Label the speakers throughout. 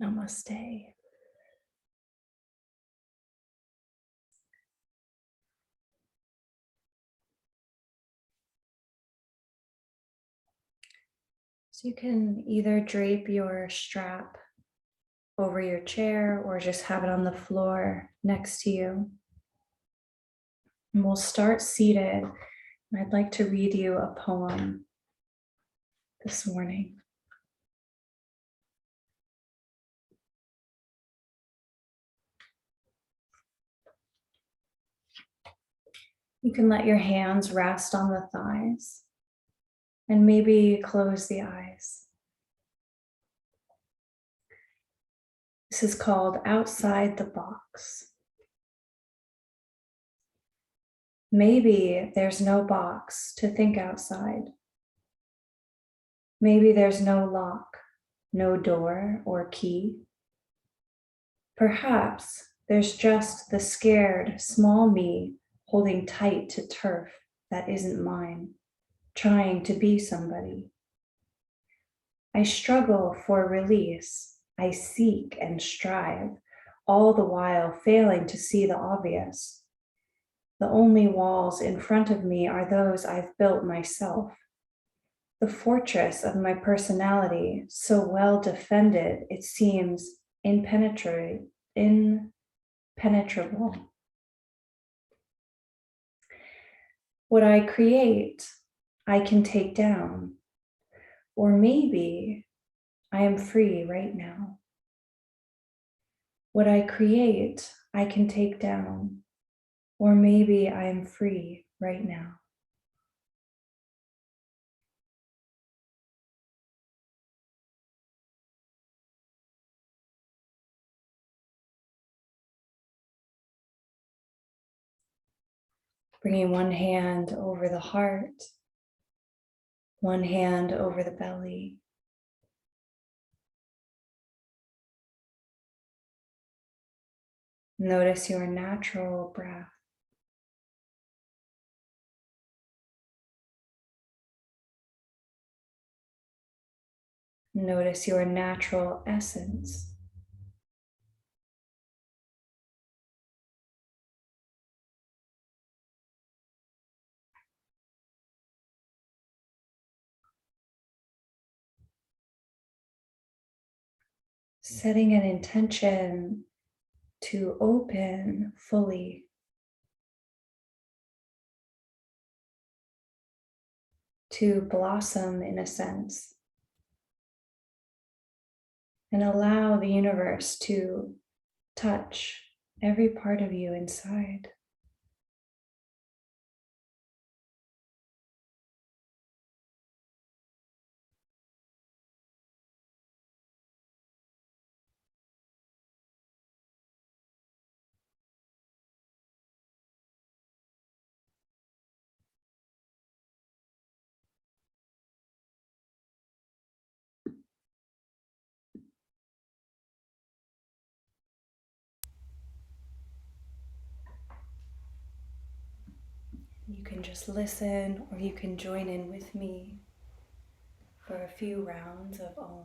Speaker 1: Namaste. So you can either drape your strap over your chair or just have it on the floor next to you. And we'll start seated. And I'd like to read you a poem this morning. You can let your hands rest on the thighs and maybe close the eyes. This is called Outside the Box. Maybe there's no box to think outside. Maybe there's no lock, no door or key. Perhaps there's just the scared, small me holding tight to turf that isn't mine, trying to be somebody. I struggle for release. I seek and strive, all the while failing to see the obvious. The only walls in front of me are those I've built myself. The fortress of my personality, so well defended, it seems impenetrable. What I create, I can take down. Or maybe I am free right now. What I create, I can take down. Or maybe I am free right now. Bringing one hand over the heart, one hand over the belly. Notice your natural breath. Notice your natural essence. Setting an intention to open fully, to blossom in a sense, and allow the universe to touch every part of you inside. You can just listen or you can join in with me for a few rounds of Om.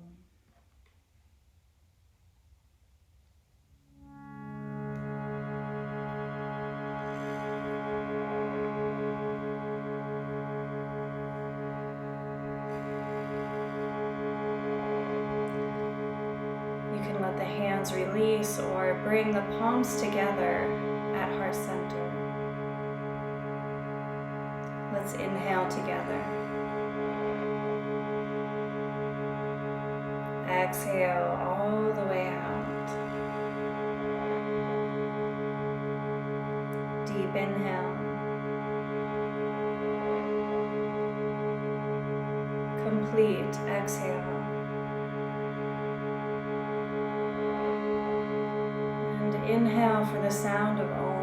Speaker 1: You can let the hands release or bring the palms together at heart center. Let's inhale together. Exhale all the way out. Deep inhale. Complete exhale. And inhale for the sound of Om.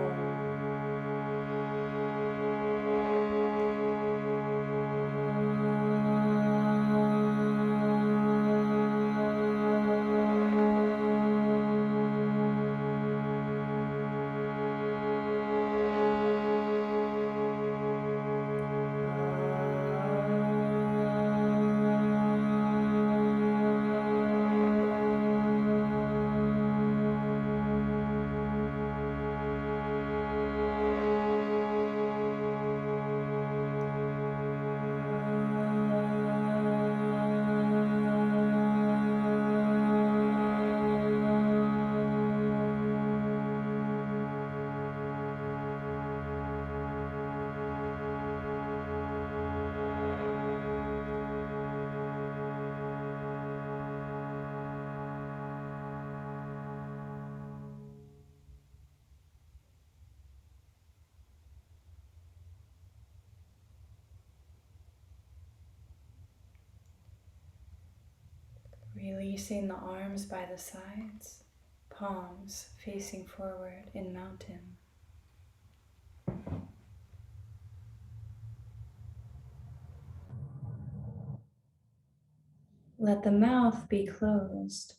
Speaker 1: Releasing the arms by the sides, palms facing forward in mountain. Let the mouth be closed,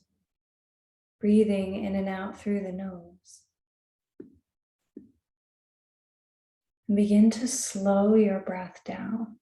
Speaker 1: breathing in and out through the nose. And begin to slow your breath down.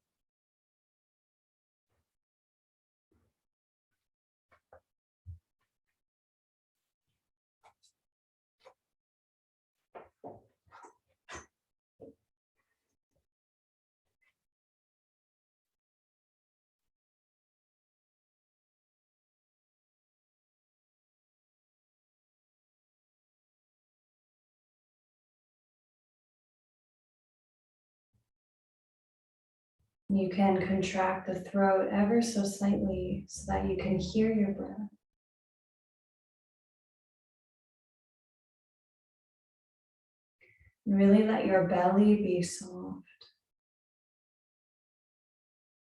Speaker 1: You can contract the throat ever so slightly so that you can hear your breath. And really let your belly be soft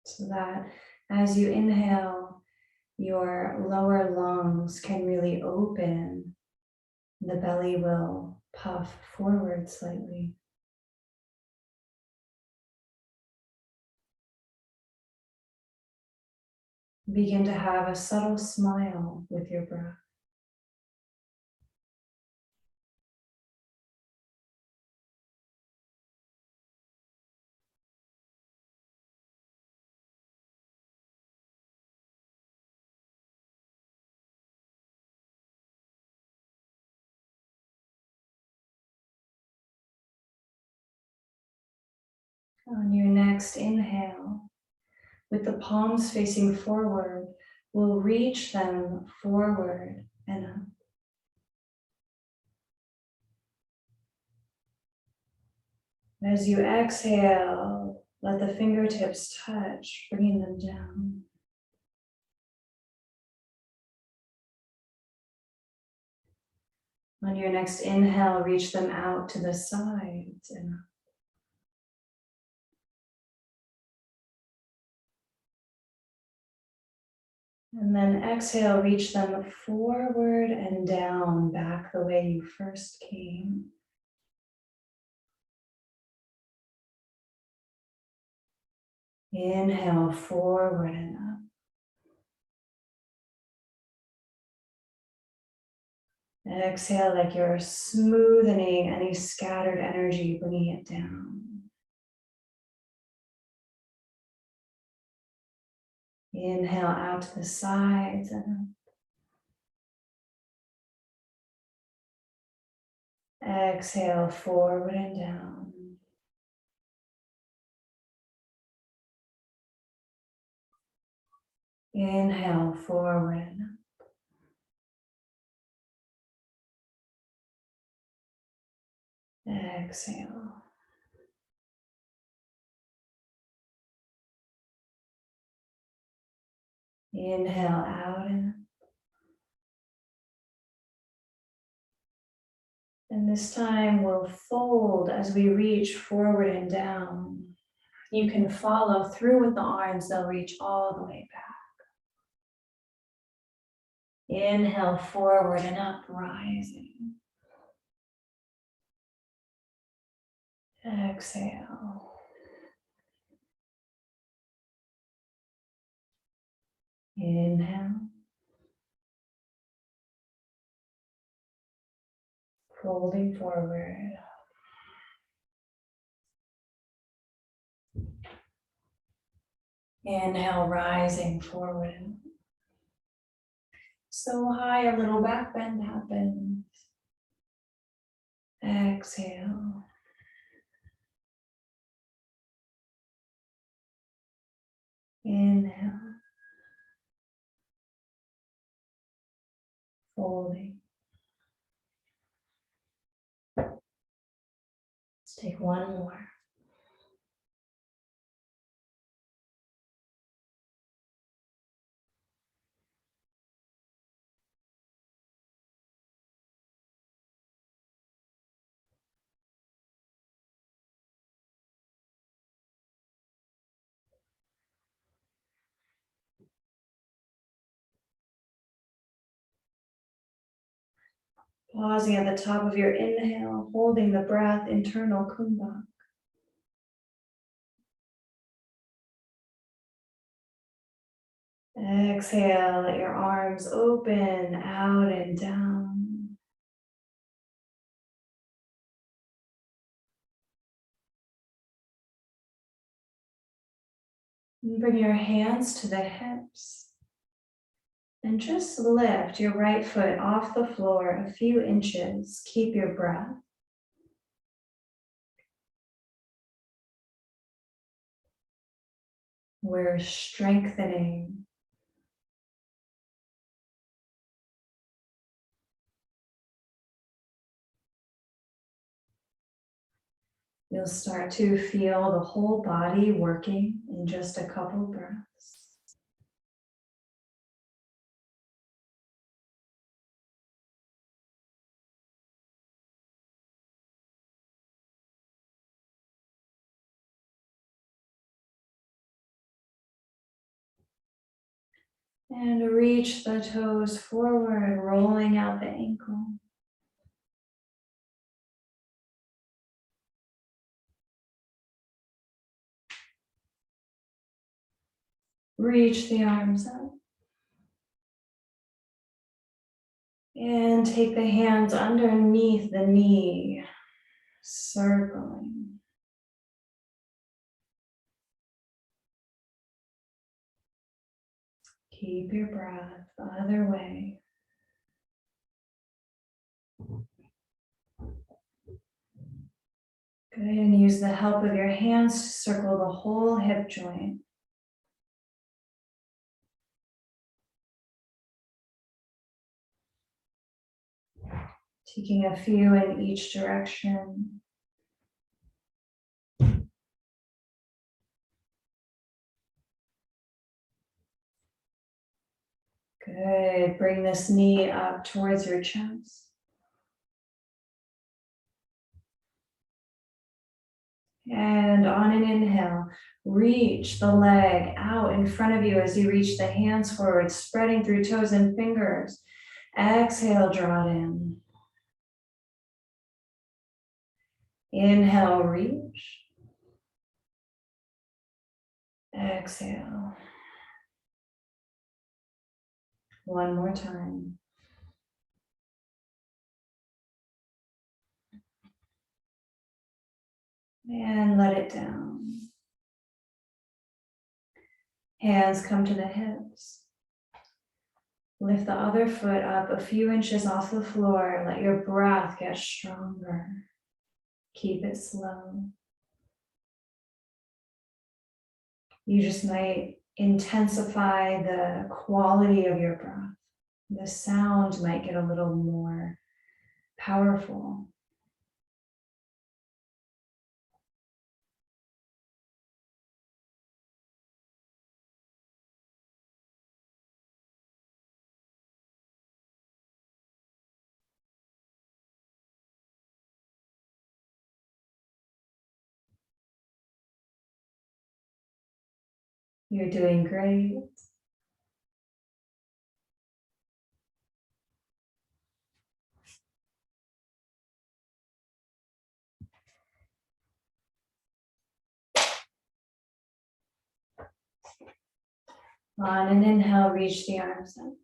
Speaker 1: so that as you inhale, your lower lungs can really open. The belly will puff forward slightly. Begin to have a subtle smile with your breath. On your next inhale, with the palms facing forward, we'll reach them forward and up. As you exhale, let the fingertips touch, bringing them down. On your next inhale, reach them out to the sides and up. And then exhale, reach them forward and down, back the way you first came. Inhale, forward and up. Exhale like you're smoothing any scattered energy, bringing it down. Inhale out to the sides and up. Exhale forward and down. Inhale forward and up. Exhale. Inhale out and up. And this time we'll fold as we reach forward and down. You can follow through with the arms, they'll reach all the way back. Inhale forward and up, rising. Exhale. Inhale. Folding forward. Inhale, rising forward. So high, a little back bend happens. Exhale. Inhale. Folding. Let's take one more. Pausing at the top of your inhale, holding the breath, internal kumbhak. Exhale, let your arms open, out and down. And bring your hands to the hips. And just lift your right foot off the floor a few inches. Keep your breath. We're strengthening. You'll start to feel the whole body working in just a couple breaths. And reach the toes forward, rolling out the ankle. Reach the arms up. And take the hands underneath the knee, circling. Keep your breath the other way. Good, and use the help of your hands to circle the whole hip joint. Taking a few in each direction. Good, bring this knee up towards your chest. And on an inhale, reach the leg out in front of you as you reach the hands forward, spreading through toes and fingers. Exhale, draw it in. Inhale, reach. Exhale. One more time. And let it down. Hands come to the hips. Lift the other foot up a few inches off the floor. Let your breath get stronger. Keep it slow. You just might intensify the quality of your breath. The sound might get a little more powerful. You're doing great. On an inhale, reach the arms up.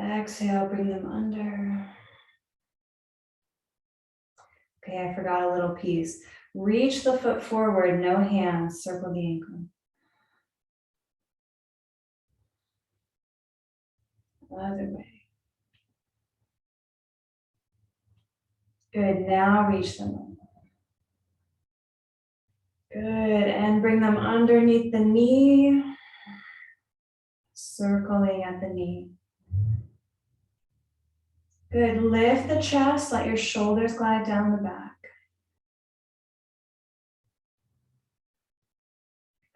Speaker 1: Exhale, bring them under. Okay, I forgot a little piece. Reach the foot forward, no hands, circle the ankle. Other way. Good, now reach them up. Good, and bring them underneath the knee, circling at the knee. Good, lift the chest, let your shoulders glide down the back.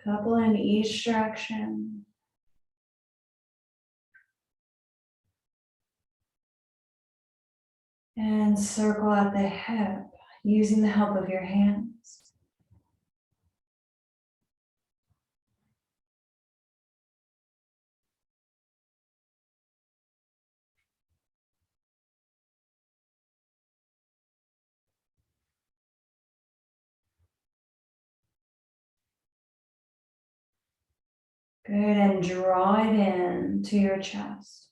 Speaker 1: Couple in each direction. And circle at the hip, using the help of your hands. Good, and draw it in to your chest.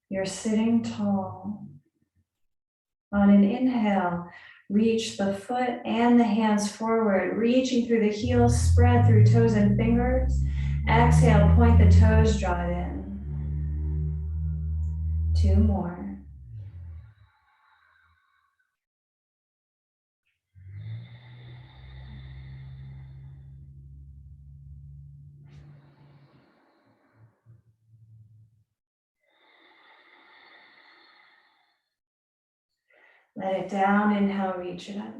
Speaker 1: You're sitting tall. On an inhale, reach the foot and the hands forward, reaching through the heels, spread through toes and fingers. Exhale, point the toes, draw it in. 2 more. Let it down, inhale, reach it up.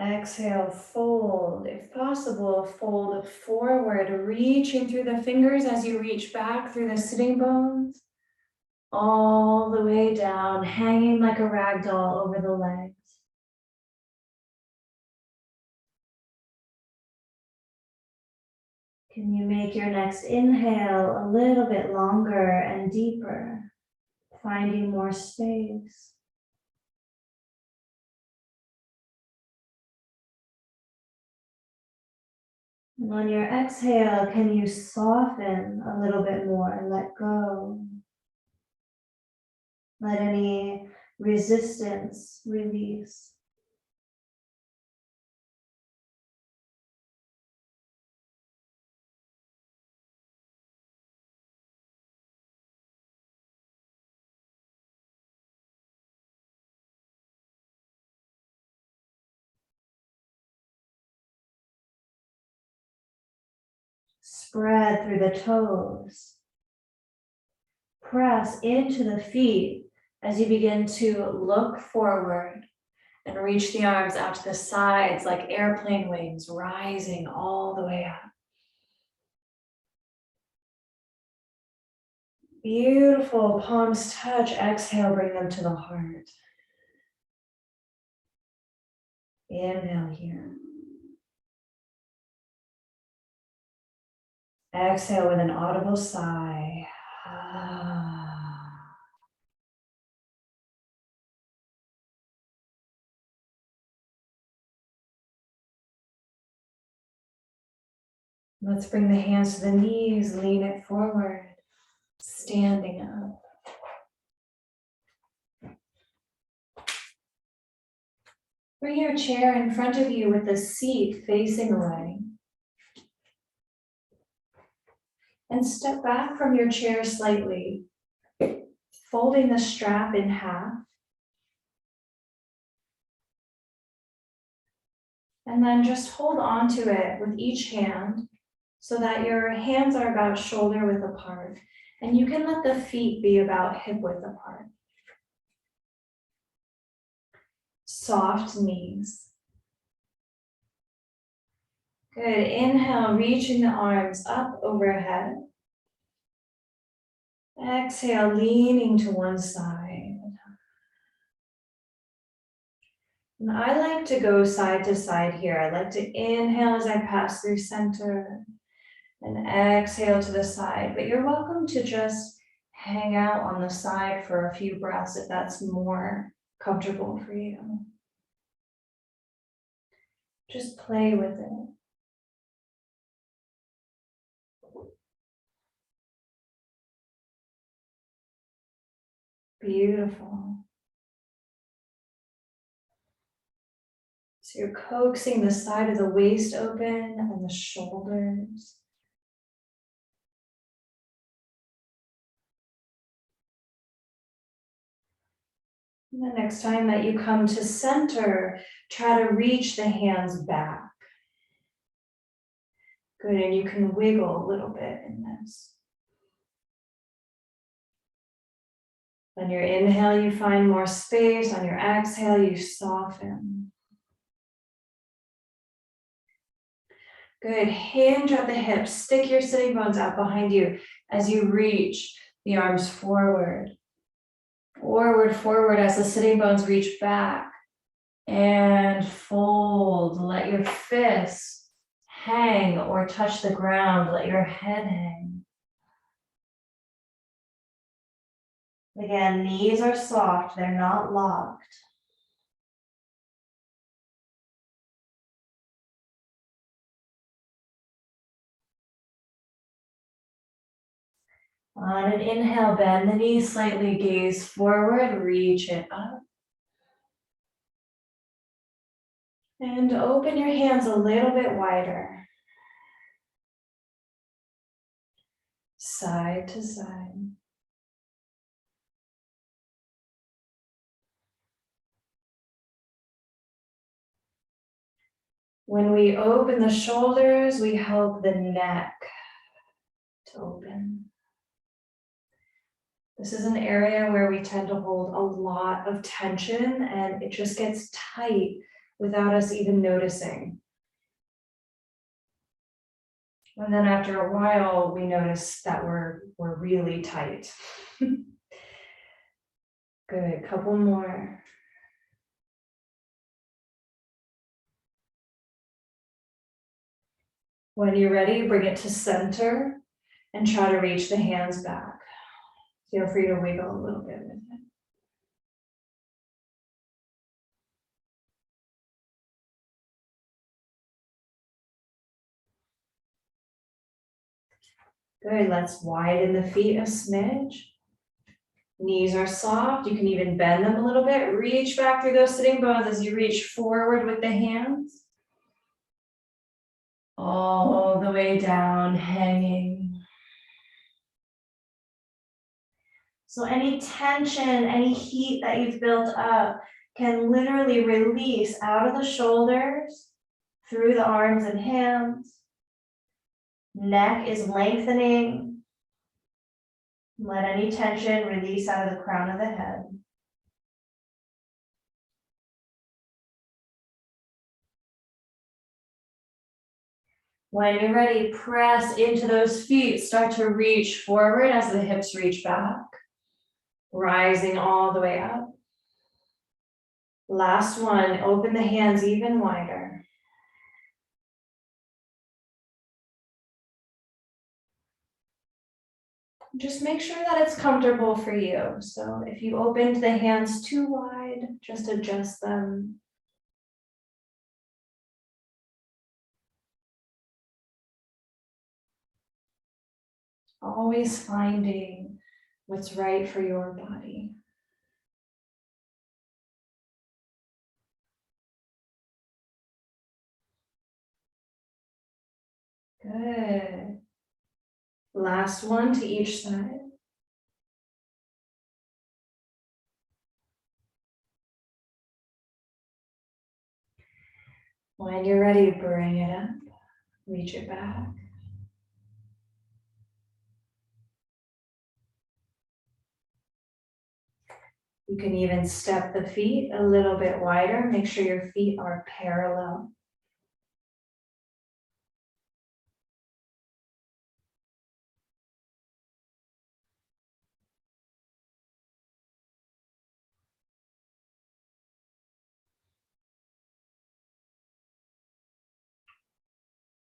Speaker 1: Exhale, fold. If possible, fold forward, reaching through the fingers as you reach back through the sitting bones, all the way down, hanging like a rag doll over the legs. Can you make your next inhale a little bit longer and deeper, finding more space? And on your exhale, can you soften a little bit more and let go? Let any resistance release. Spread through the toes. Press into the feet as you begin to look forward and reach the arms out to the sides like airplane wings, rising all the way up. Beautiful, palms touch, exhale, bring them to the heart. Inhale here. Exhale with an audible sigh. Let's bring the hands to the knees, lean it forward, standing up. Bring your chair in front of you with the seat facing away. And step back from your chair slightly, folding the strap in half. And then just hold on to it with each hand so that your hands are about shoulder width apart. And you can let the feet be about hip width apart. Soft knees. Good. Inhale, reaching the arms up overhead. Exhale, leaning to one side. And I like to go side to side here. I like to inhale as I pass through center and exhale to the side. But you're welcome to just hang out on the side for a few breaths if that's more comfortable for you. Just play with it. Beautiful. So you're coaxing the side of the waist open and the shoulders. And the next time that you come to center, try to reach the hands back. Good, and you can wiggle a little bit in this. On your inhale, you find more space. On your exhale, you soften. Good, hinge at the hips. Stick your sitting bones out behind you as you reach the arms forward. Forward, forward as the sitting bones reach back. And fold. Let your fists hang or touch the ground. Let your head hang. Again, knees are soft. They're not locked. On an inhale, bend the knees slightly, gaze forward, reach it up. And open your hands a little bit wider. Side to side. When we open the shoulders, we help the neck to open. This is an area where we tend to hold a lot of tension and it just gets tight without us even noticing. And then after a while, we notice that we're really tight. Good, couple more. When you're ready, bring it to center and try to reach the hands back. Feel free to wiggle a little bit with it. Good, let's widen the feet a smidge. Knees are soft, you can even bend them a little bit. Reach back through those sitting bones as you reach forward with the hands. All the way down, hanging. So any tension, any heat that you've built up can literally release out of the shoulders, through the arms and hands. Neck is lengthening. Let any tension release out of the crown of the head. When you're ready, press into those feet. Start to reach forward as the hips reach back, rising all the way up. Last one, open the hands even wider. Just make sure that it's comfortable for you. So if you opened the hands too wide, just adjust them. Always finding what's right for your body. Good. Last one to each side. When you're ready, bring it up, reach it back. You can even step the feet a little bit wider. Make sure your feet are parallel.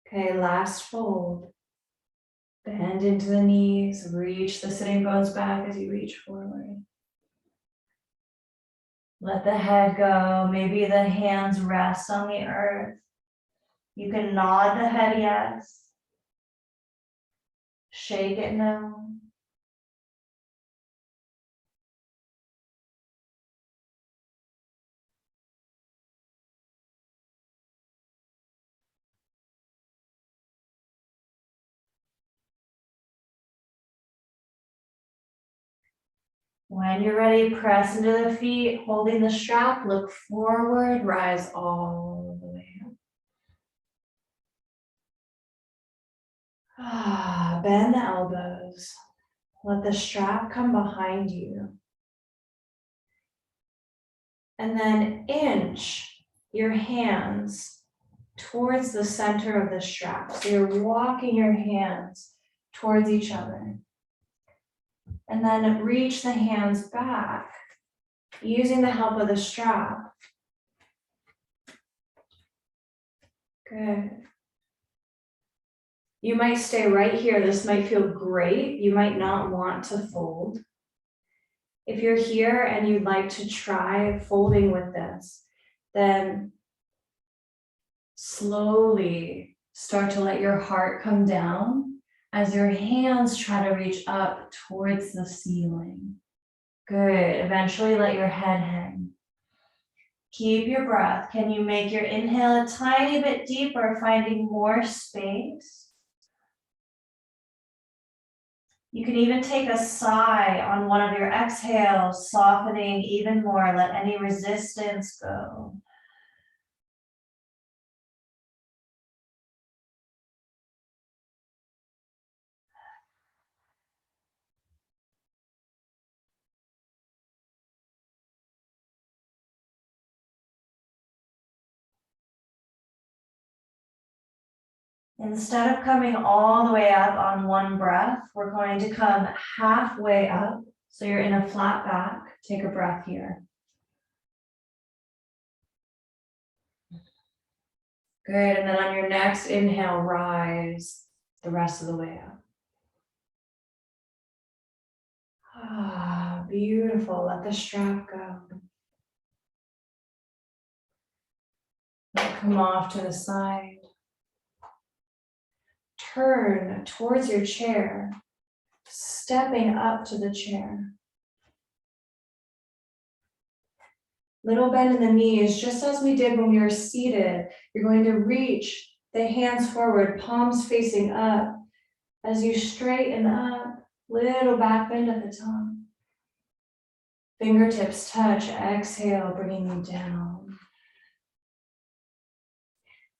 Speaker 1: Okay, last fold. Bend into the knees, reach the sitting bones back as you reach forward. Let the head go. Maybe the hands rest on the earth. You can nod the head yes. Shake it no. When you're ready, press into the feet, holding the strap, look forward, rise all the way up. Bend the elbows. Let the strap come behind you. And then inch your hands towards the center of the strap. So you're walking your hands towards each other. And then reach the hands back using the help of the strap. Good. You might stay right here. This might feel great. You might not want to fold. If you're here and you'd like to try folding with this, then slowly start to let your heart come down as your hands try to reach up towards the ceiling. Good. Eventually let your head hang. Keep your breath. Can you make your inhale a tiny bit deeper, finding more space? You can even take a sigh on one of your exhales, softening even more. Let any resistance go. Instead of coming all the way up on one breath, we're going to come halfway up. So you're in a flat back. Take a breath here. Good, and then on your next inhale, rise the rest of the way up. Ah, beautiful. Let the strap go. Let it come off to the side. Turn towards your chair, stepping up to the chair. Little bend in the knees, just as we did when we were seated. You're going to reach the hands forward, palms facing up. As you straighten up, little back bend at the top. Fingertips touch, exhale, bringing you down.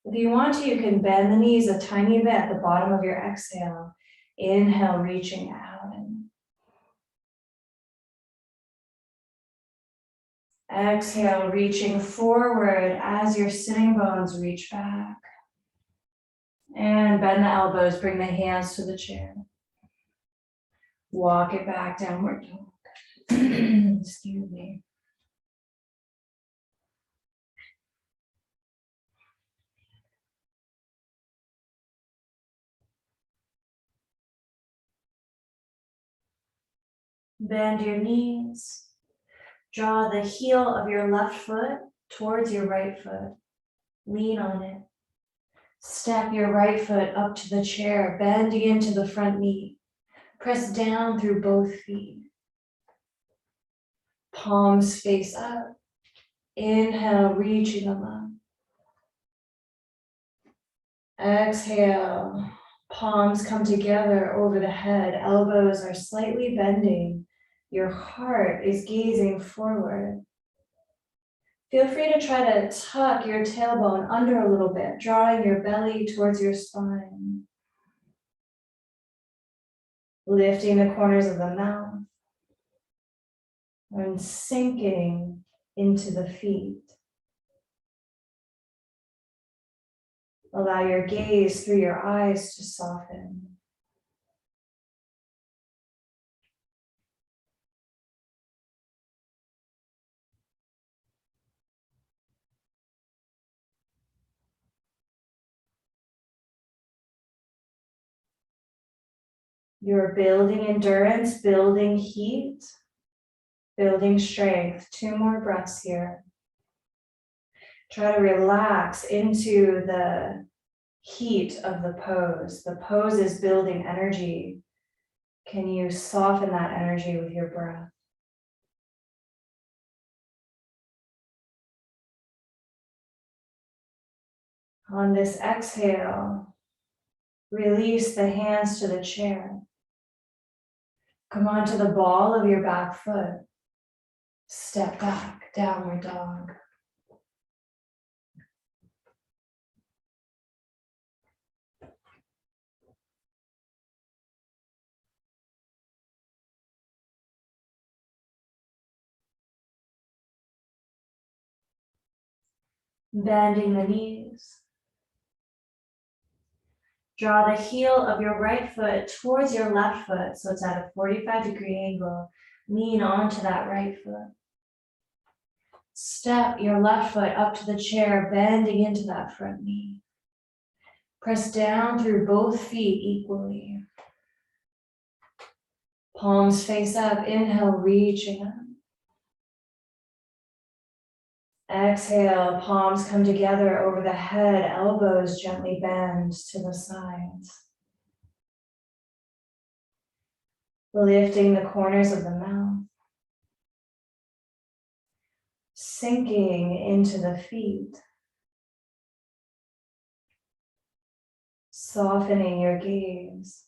Speaker 1: If you want to, you can bend the knees a tiny bit at the bottom of your exhale. Inhale, reaching out. Exhale, reaching forward as your sitting bones reach back. And bend the elbows, bring the hands to the chair. Walk it back, downward dog. Excuse me. Bend your knees. Draw the heel of your left foot towards your right foot. Lean on it. Step your right foot up to the chair, bending into the front knee. Press down through both feet. Palms face up. Inhale, reaching them up. Exhale, palms come together over the head. Elbows are slightly bending. Your heart is gazing forward. Feel free to try to tuck your tailbone under a little bit, drawing your belly towards your spine. Lifting the corners of the mouth and sinking into the feet. Allow your gaze through your eyes to soften. You're building endurance, building heat, building strength. 2 more breaths here. Try to relax into the heat of the pose. The pose is building energy. Can you soften that energy with your breath? On this exhale, release the hands to the chair. Come onto the ball of your back foot. Step back, downward dog. Bending the knees. Draw the heel of your right foot towards your left foot, so it's at a 45-degree angle. Lean onto that right foot. Step your left foot up to the chair, bending into that front knee. Press down through both feet equally. Palms face up, inhale, reaching up. Exhale, palms come together over the head, elbows gently bend to the sides. Lifting the corners of the mouth. Sinking into the feet. Softening your gaze.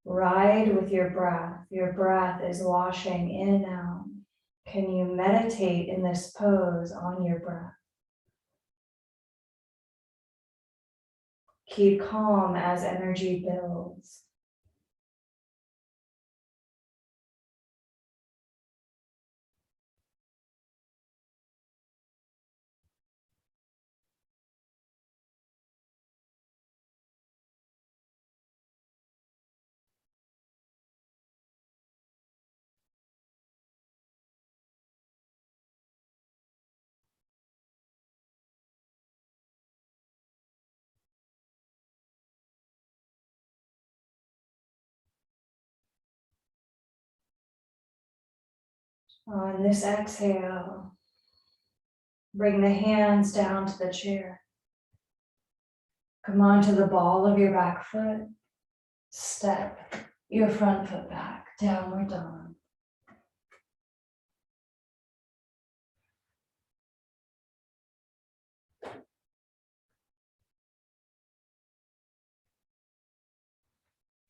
Speaker 1: Ride with your breath. Your breath is washing in and out. Can you meditate in this pose on your breath? Keep calm as energy builds. On this exhale, bring the hands down to the chair. Come onto the ball of your back foot. Step your front foot back, downward dog.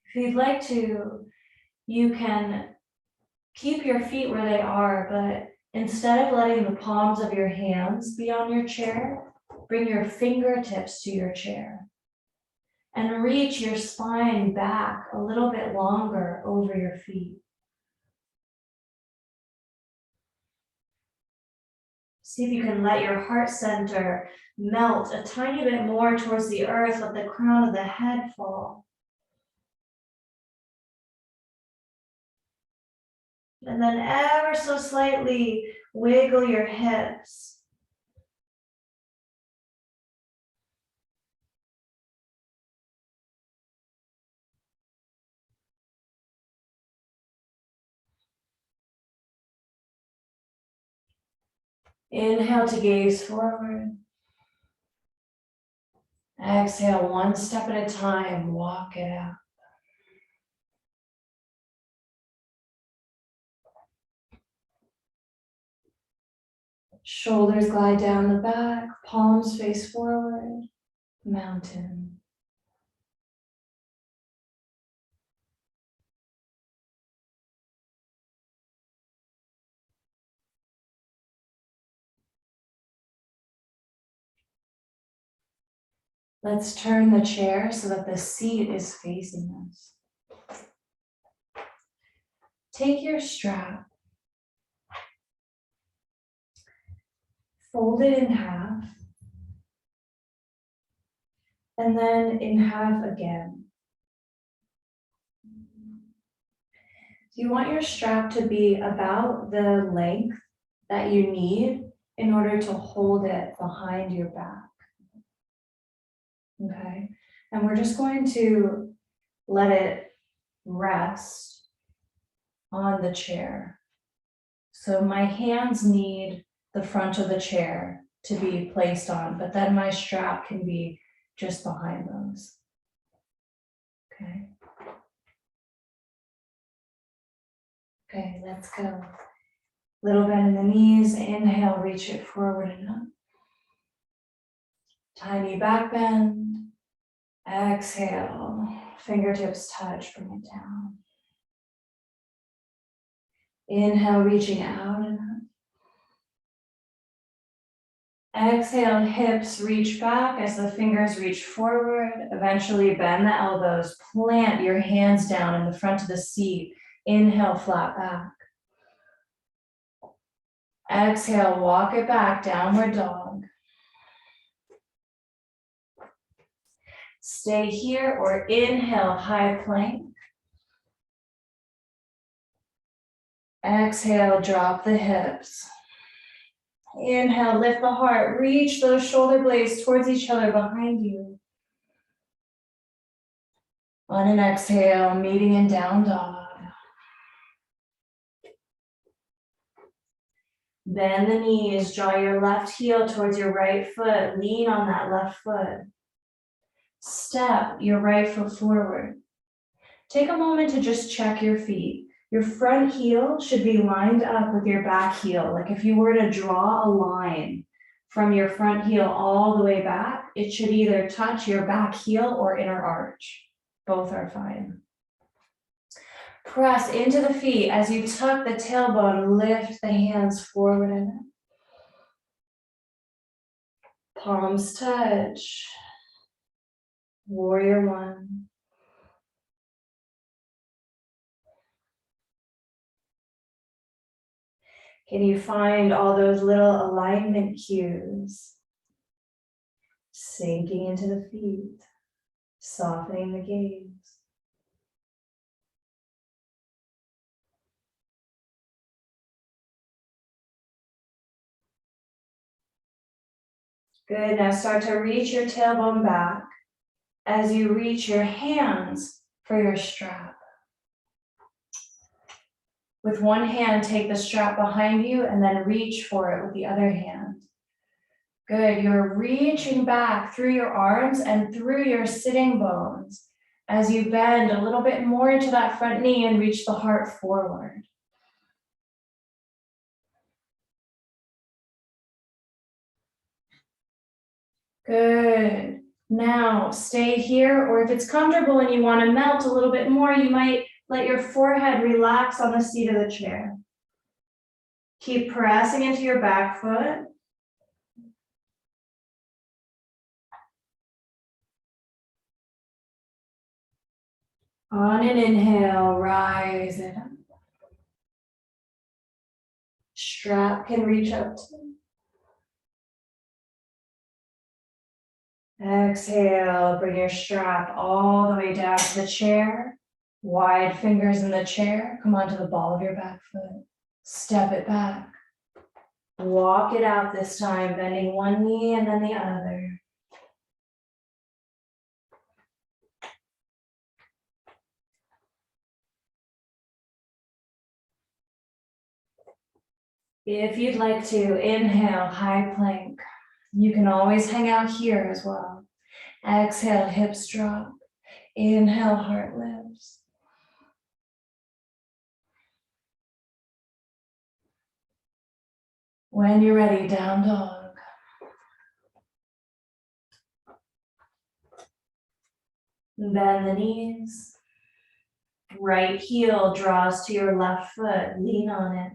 Speaker 1: If you'd like to, you can keep your feet where they are, but instead of letting the palms of your hands be on your chair, bring your fingertips to your chair and reach your spine back a little bit longer over your feet. See if you can let your heart center melt a tiny bit more towards the earth, let the crown of the head fall. And then ever so slightly wiggle your hips. Inhale to gaze forward. Exhale, one step at a time, walk it out. Shoulders glide down the back, palms face forward, mountain. Let's turn the chair so that the seat is facing us. Take your strap, fold it in half, and then in half again. You want your strap to be about the length that you need in order to hold it behind your back. Okay, and we're just going to let it rest on the chair. So my hands need the front of the chair to be placed on, but then my strap can be just behind those. Okay. Okay, let's go. Little bend in the knees, inhale, reach it forward and up. Tiny back bend. Exhale, fingertips touch, bring it down. Inhale, reaching out and up. Exhale, hips reach back as the fingers reach forward. Eventually bend the elbows, plant your hands down in the front of the seat. Inhale, flat back. Exhale, walk it back, downward dog. Stay here or inhale, high plank. Exhale, drop the hips. Inhale, lift the heart, reach those shoulder blades towards each other behind you. On an exhale, meeting in down dog. Bend the knees, draw your left heel towards your right foot, lean on that left foot. Step your right foot forward. Take a moment to just check your feet. Your front heel should be lined up with your back heel. Like if you were to draw a line from your front heel all the way back, it should either touch your back heel or inner arch. Both are fine. Press into the feet as you tuck the tailbone, lift the hands forward and up. Palms touch. Warrior one. Can you find all those little alignment cues? Sinking into the feet, softening the gaze. Good, now start to reach your tailbone back as you reach your hands for your strap. With one hand, take the strap behind you and then reach for it with the other hand. Good, you're reaching back through your arms and through your sitting bones as you bend a little bit more into that front knee and reach the heart forward. Good. Now stay here, or if it's comfortable and you want to melt a little bit more, you might let your forehead relax on the seat of the chair. Keep pressing into your back foot. On an inhale, rise it up. Strap can reach up to. Exhale, bring your strap all the way down to the chair. Wide fingers in the chair. Come onto the ball of your back foot. Step it back. Walk it out this time, bending one knee and then the other. If you'd like to, inhale, high plank. You can always hang out here as well. Exhale, hips drop. Inhale, heart lifts. When you're ready, down dog. Bend the knees. Right heel draws to your left foot. Lean on it.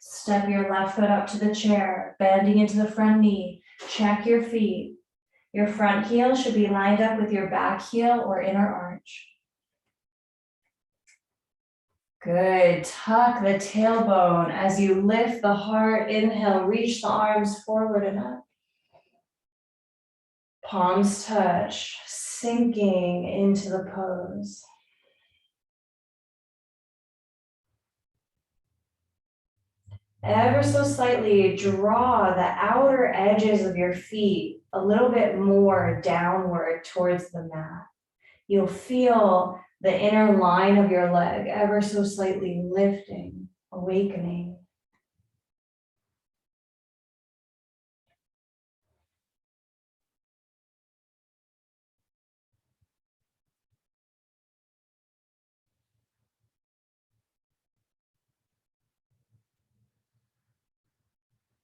Speaker 1: Step your left foot up to the chair, bending into the front knee. Check your feet. Your front heel should be lined up with your back heel or inner arch. Good. Tuck the tailbone as you lift the heart. Inhale, reach the arms forward and up. Palms touch, sinking into the pose. Ever so slightly draw the outer edges of your feet a little bit more downward towards the mat. You'll feel the inner line of your leg ever so slightly lifting, awakening.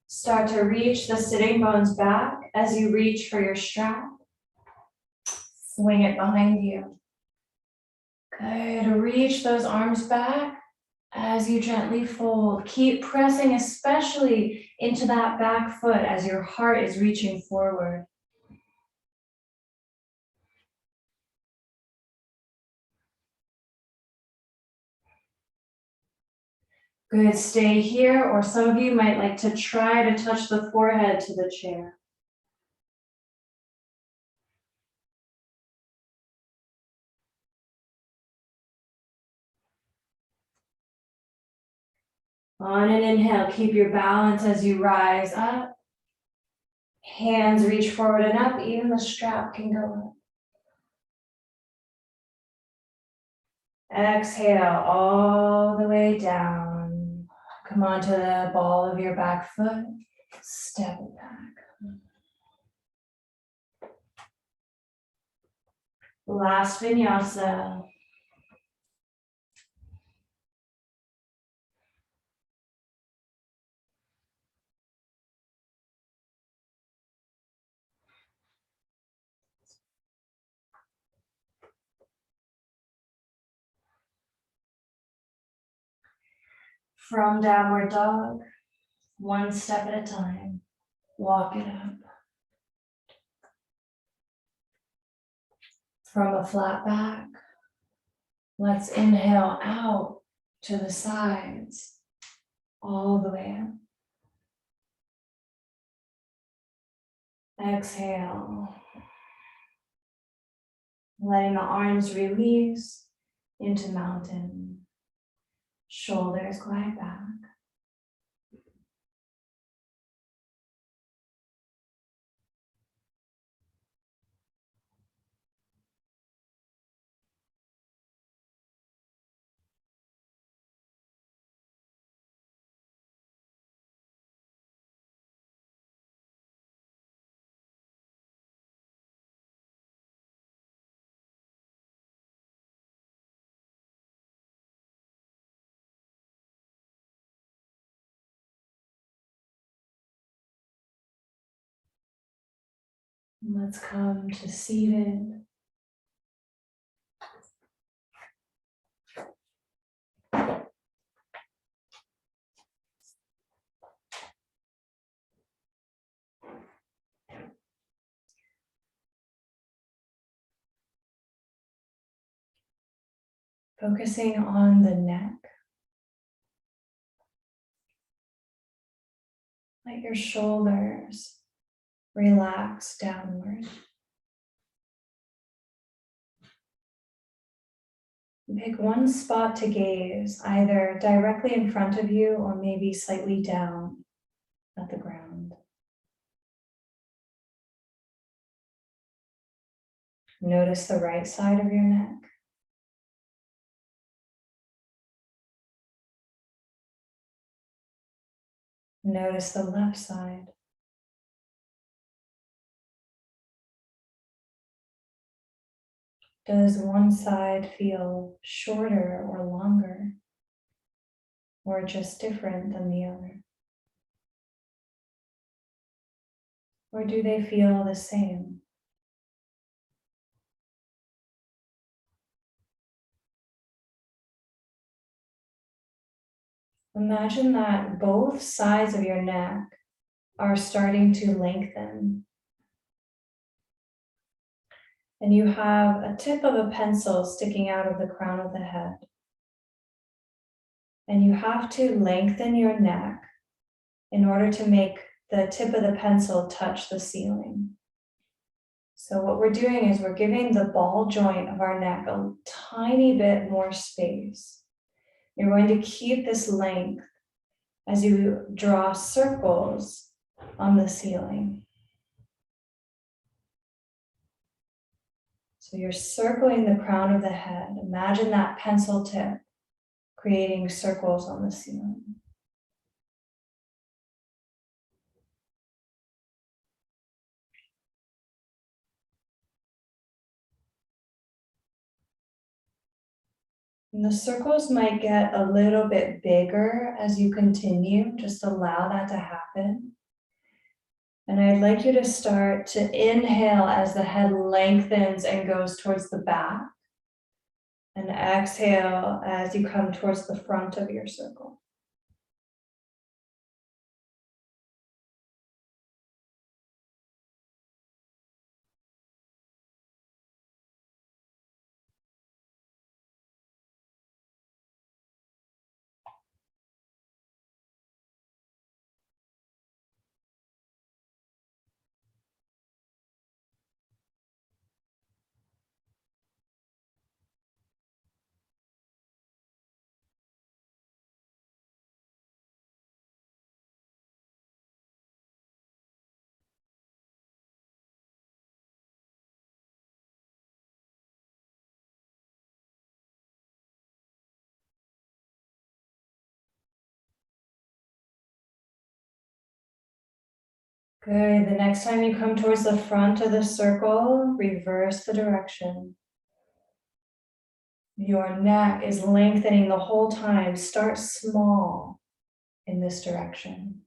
Speaker 1: Start to reach the sitting bones back as you reach for your strap. Swing it behind you. Good. Reach those arms back as you gently fold. Keep pressing, especially into that back foot as your heart is reaching forward. Good. Stay here, or some of you might like to try to touch the forehead to the chair. On an inhale, keep your balance as you rise up. Hands reach forward and up, even the strap can go up. Exhale all the way down. Come onto the ball of your back foot. Step it back. Last vinyasa. From downward dog, one step at a time, walk it up. From a flat back, let's inhale out to the sides, all the way up. Exhale, letting the arms release into mountain. Shoulders glide back. Let's come to seated. Focusing on the neck. Let your shoulders relax downward. Pick one spot to gaze, either directly in front of you or maybe slightly down at the ground. Notice the right side of your neck. Notice the left side. Does one side feel shorter or longer, or just different than the other? Or do they feel the same? Imagine that both sides of your neck are starting to lengthen. And you have a tip of a pencil sticking out of the crown of the head. And you have to lengthen your neck in order to make the tip of the pencil touch the ceiling. So what we're doing is we're giving the ball joint of our neck a tiny bit more space. You're going to keep this length as you draw circles on the ceiling. So you're circling the crown of the head. Imagine that pencil tip creating circles on the ceiling. And the circles might get a little bit bigger as you continue. Just allow that to happen. And I'd like you to start to inhale as the head lengthens and goes towards the back. And exhale as you come towards the front of your circle. Good. The next time you come towards the front of the circle, reverse the direction. Your neck is lengthening the whole time. Start small in this direction.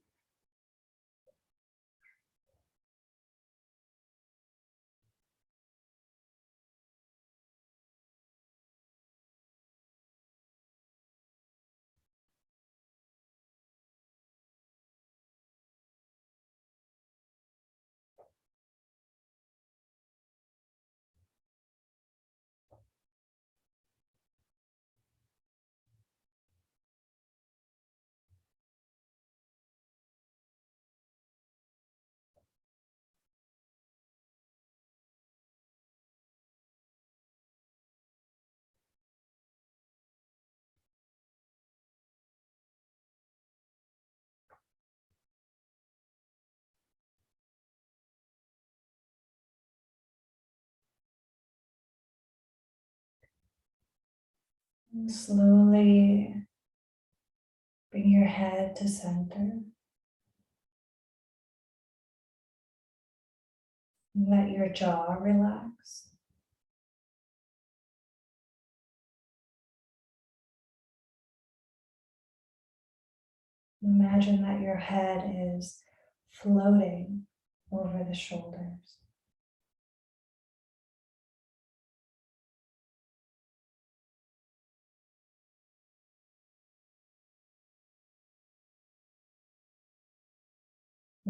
Speaker 1: And slowly bring your head to center. Let your jaw relax. Imagine that your head is floating over the shoulders.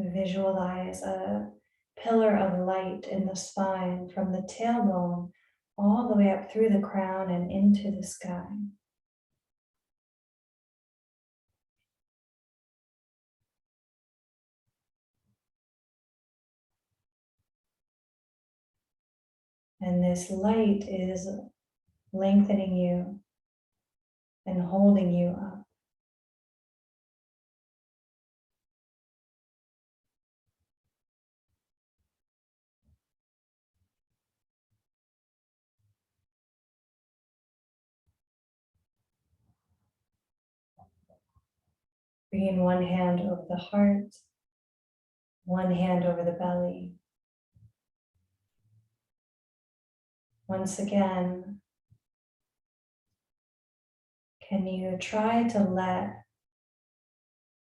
Speaker 1: Visualize a pillar of light in the spine from the tailbone all the way up through the crown and into the sky. And this light is lengthening you and holding you up. Bringing one hand over the heart, one hand over the belly. Once again, can you try to let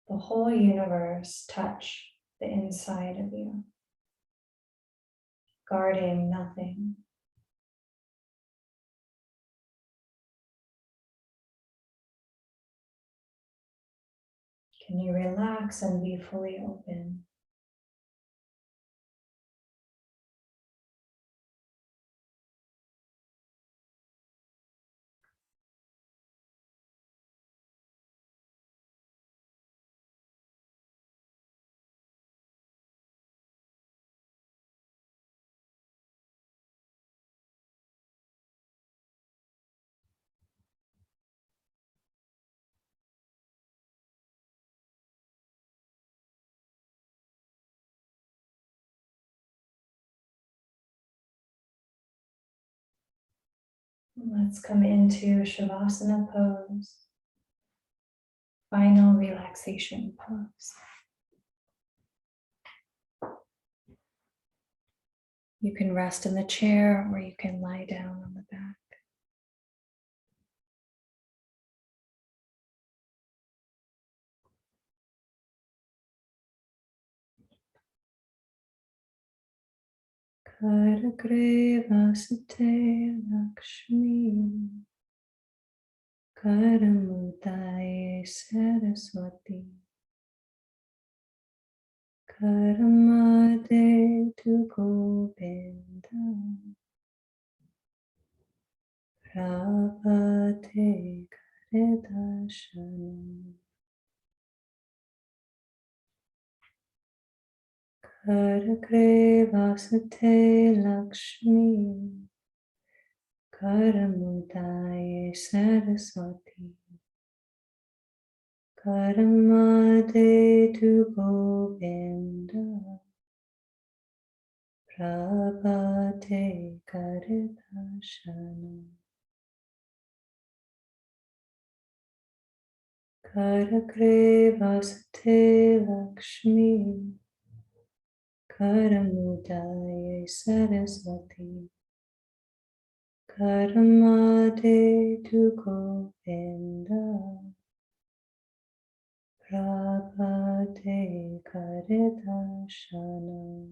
Speaker 1: the whole universe touch the inside of you, guarding nothing? Can you relax and be fully open? Let's come into Shavasana pose, final relaxation pose. You can rest in the chair or you can lie down on the back. Karagrevasate Lakshmi Karamutaye Saraswati Karamade tu Govinda Prabhate Karidashanam Karagrevasate Lakshmi Karamutaye Saraswati Karamade tu Govinda Prabhate Karidashanam Karagrevasate Lakshmi Karamutaye Saraswati Karamade tu Govinda, Prabhate Karidashanam.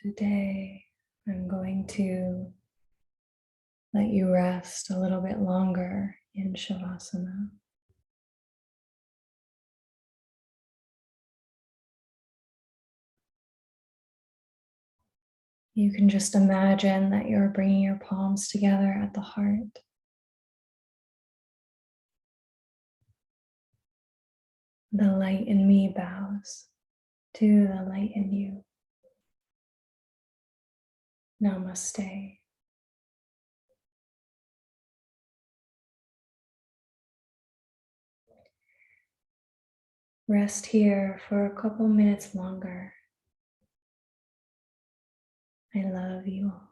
Speaker 1: Today, I'm going to let you rest a little bit longer in Shavasana. You can just imagine that you're bringing your palms together at the heart. The light in me bows to the light in you. Namaste. Rest here for a couple minutes longer. I love you all.